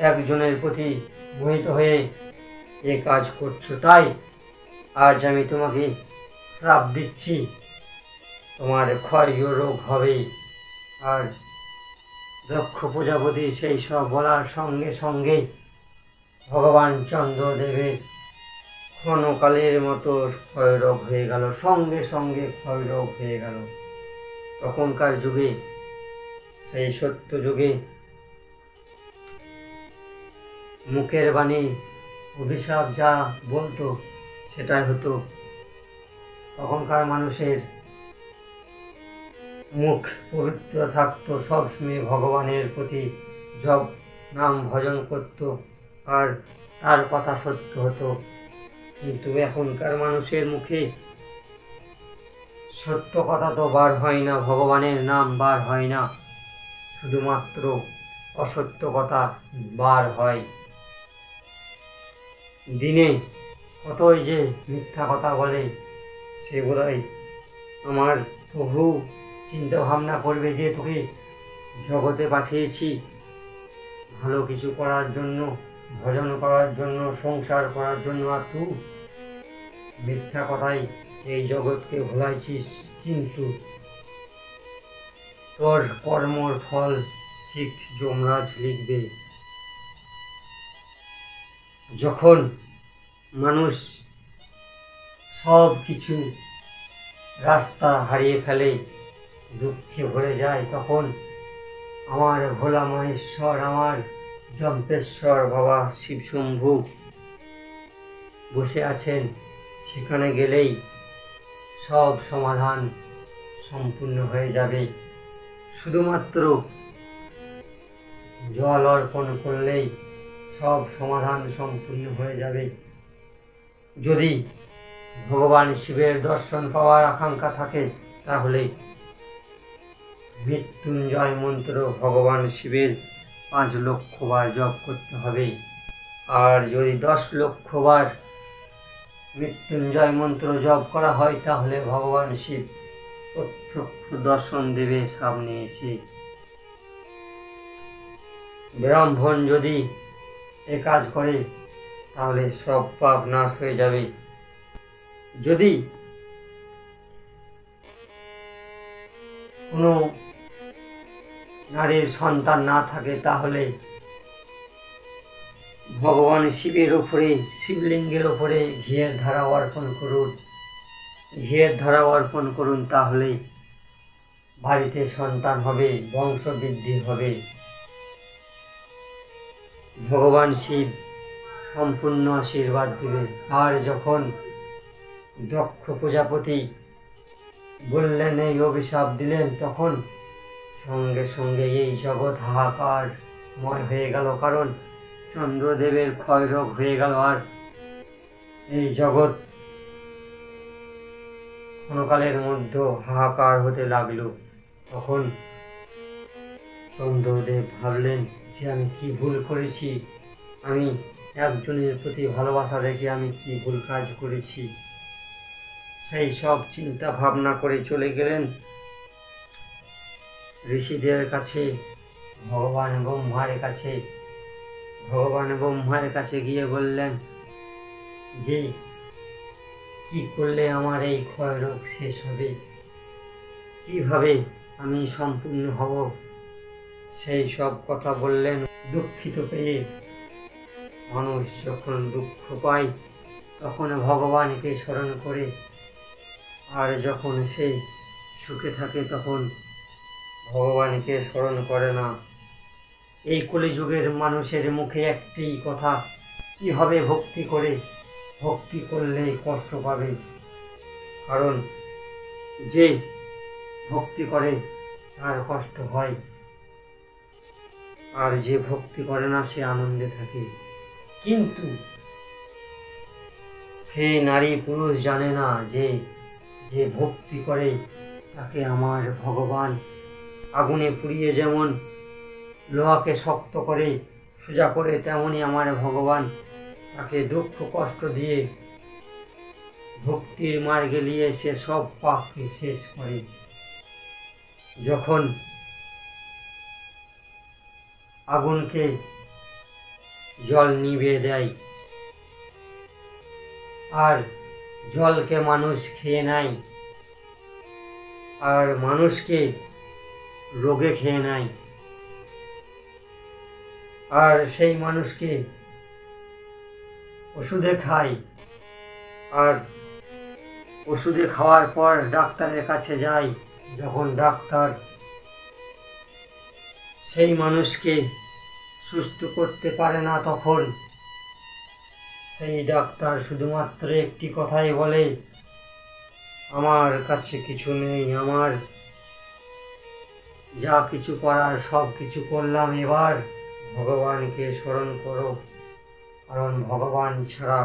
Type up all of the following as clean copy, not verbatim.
একজনের প্রতি মোহিত হয়ে এ কাজ করছো, তাই আজ আমি তোমাকে শ্রাপ দিচ্ছি, তোমার ক্ষয় রোগ হবে। আর দক্ষ প্রজাপতি সেই সব বলার সঙ্গে সঙ্গে ভগবান চন্দ্রদেবের ক্ষণকালের মতো ক্ষয়রোগ হয়ে গেল, সঙ্গে সঙ্গে ক্ষয়রোগ হয়ে গেল। তখনকার যুগে, সেই সত্য যুগে মুখের বাণী অভিশাপ যা বলতো সেটাই হতো। তখনকার মানুষের মুখ পবিত্র থাকতো, সবসময় ভগবানের প্রতি জপ নাম ভজন করত, আর তার কথা সত্য হতো। কিন্তু এখনকার মানুষের মুখে সত্য কথা তো বার হয় না, ভগবানের নাম বার হয় না, শুধুমাত্র অসত্য কথা বার হয়। দিনে কতই যে মিথ্যা কথা বলে, সে বোধহয় আমার প্রভু চিন্তা ভাবনা করবে যে তোকে জগতে পাঠিয়েছি ভালো কিছু করার জন্য, ভজন করার জন্য, সংসার করার জন্য, আর তুই মিথ্যা কথাই এই জগৎকে ভোলাইছিস। কিন্তু তোর কর্মর ফল ঠিক যমরাজ লিখবে। যখন মানুষ সব কিছু রাস্তা হারিয়ে ফেলে, দুঃখে ভরে যায়, তখন আমার ভোলা মহেশ্বর, আমার জম্পেশ্বর বাবা শিবশম্ভু বসে আছেন। সেখানে গেলেই সব সমাধান সম্পূর্ণ হয়ে যাবে। শুধুমাত্র জল অর্পণ করলেই সব সমাধান সম্পূর্ণ হয়ে যাবে। যদি ভগবান শিবের দর্শন পাওয়ার আকাঙ্ক্ষা থাকে, তাহলে মৃত্যুঞ্জয় মন্ত্র ভগবান শিবের 5 লক্ষ বার জপ করতে হবে। আর যদি 10 লক্ষ বার মৃত্যুঞ্জয় মন্ত্র জপ করা হয়, তাহলে ভগবান শিব প্রত্যক্ষ দর্শন দেবে সামনে এসে। ব্রাহ্মণ যদি এ কাজ করে, তাহলে সব পাপ নাশ হয়ে যাবে। যদি কোনো নারীর সন্তান না থাকে, তাহলে ভগবান শিবের ওপরে, শিবলিঙ্গের ওপরে ঘিয়ের ধারা অর্পণ করুন। ঘিয়ের ধারা অর্পণ করুন, তাহলে বাড়িতে সন্তান হবে, বংশ বৃদ্ধি হবে। ভগবান শিব সম্পূর্ণ আশীর্বাদ দেবে। আর যখন দক্ষ প্রজাপতি বললেন, এই অভিশাপ দিলেন, তখন সঙ্গে সঙ্গে এই জগৎ হাহাকারময় হয়ে গেল, কারণ চন্দ্রদেবের ক্ষয়রোগ হয়ে গেল। আর এই জগৎ ক্ষণকালের মধ্যে হাহাকার হতে লাগলো। তখন চন্দ্রদেব ভাবলেন যে আমি কি ভুল করেছি, আমি একজনের প্রতি ভালোবাসা রেখে আমি কি ভুল কাজ করেছি। সেই সব চিন্তা ভাবনা করে চলে গেলেন ঋষিদের কাছে, ভগবান ব্রহ্মার কাছে। ভগবান ব্রহ্মার কাছে গিয়ে বললেন যে কি করলে আমার এই ক্ষয়রোগ শেষ হবে, কিভাবে আমি সম্পূর্ণ হব। সেই সব কথা বললেন। দুঃখিত পেয়ে মানুষ যখন দুঃখ পায়, তখন ভগবানকে স্মরণ করে, আর যখন সে সুখে থাকে তখন ভগবানকে স্মরণ করে না। এই কলিযুগের মানুষের মুখে একটি কথা, কি হবে ভক্তি করে? ভক্তি করলে কষ্ট পাবে, কারণ যে ভক্তি করে তার কষ্ট হয়, আর যে ভক্তি করে না সে আনন্দে থাকে। কিন্তু সে নারী পুরুষ জানে না যে যে ভক্তি করে তাকে আমার ভগবান আগুনে পুড়িয়ে যেমন লোহাকে শক্ত করে সোজা করে, তেমনই আমার ভগবান তাকে দুঃখ কষ্ট দিয়ে ভক্তির মার্গে নিয়ে সে সব পাপকে শেষ করে। যখন আগুনকে জল নিভিয়ে দেয়, আর জলকে মানুষ খেয়ে নেয়, আর মানুষকে রোগে খেয়ে নেয়, আর সেই মানুষকে ওষুধে খায়, আর ওষুধে খাওয়ার পর ডাক্তারের কাছে যায়। যখন ডাক্তার সেই মানুষকে সুস্থ করতে পারে না, তখন সেই ডাক্তার শুধুমাত্র একটি কথাই বলে, আমার কাছে কিছু নেই, আমার যা কিছু করার সব কিছু করলাম, এবার ভগবানকে স্মরণ করো, কারণ ভগবান ছাড়া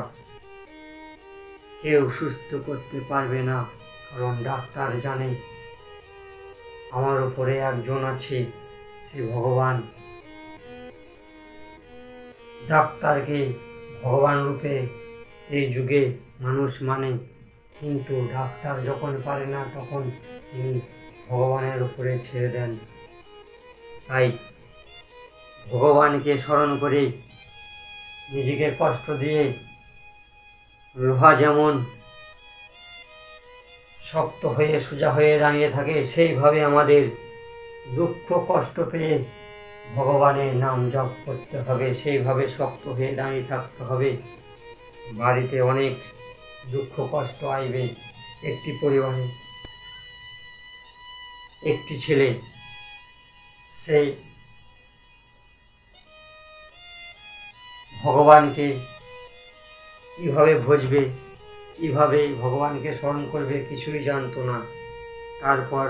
কেউ সুস্থ করতে পারবে না। কারণ ডাক্তার জানে আমার উপরে একজন আছে, সে ভগবান। ডাক্তারকে ভগবান রূপে এই যুগে মানুষ মানে, কিন্তু ডাক্তার যখন পারে না তখন তিনি ভগবানের উপরে ছেড়ে দেন। তাই ভগবানকে স্মরণ করে নিজেকে কষ্ট দিয়ে লোহা যেমন শক্ত হয়ে সোজা হয়ে দাঁড়িয়ে থাকে, সেইভাবে আমাদের দুঃখ কষ্ট পেয়ে ভগবানের নাম জপ করতে হবে, সেইভাবে শক্ত হয়ে দাঁড়িয়ে থাকতে হবে। বাড়িতে অনেক দুঃখ কষ্ট আসবে, একটি পরিবারে একটি ছেলে সেই ভগবানকে কিভাবে ভজবে, কিভাবে ভগবানকে স্মরণ করবে কিছুই জানতো না। তারপর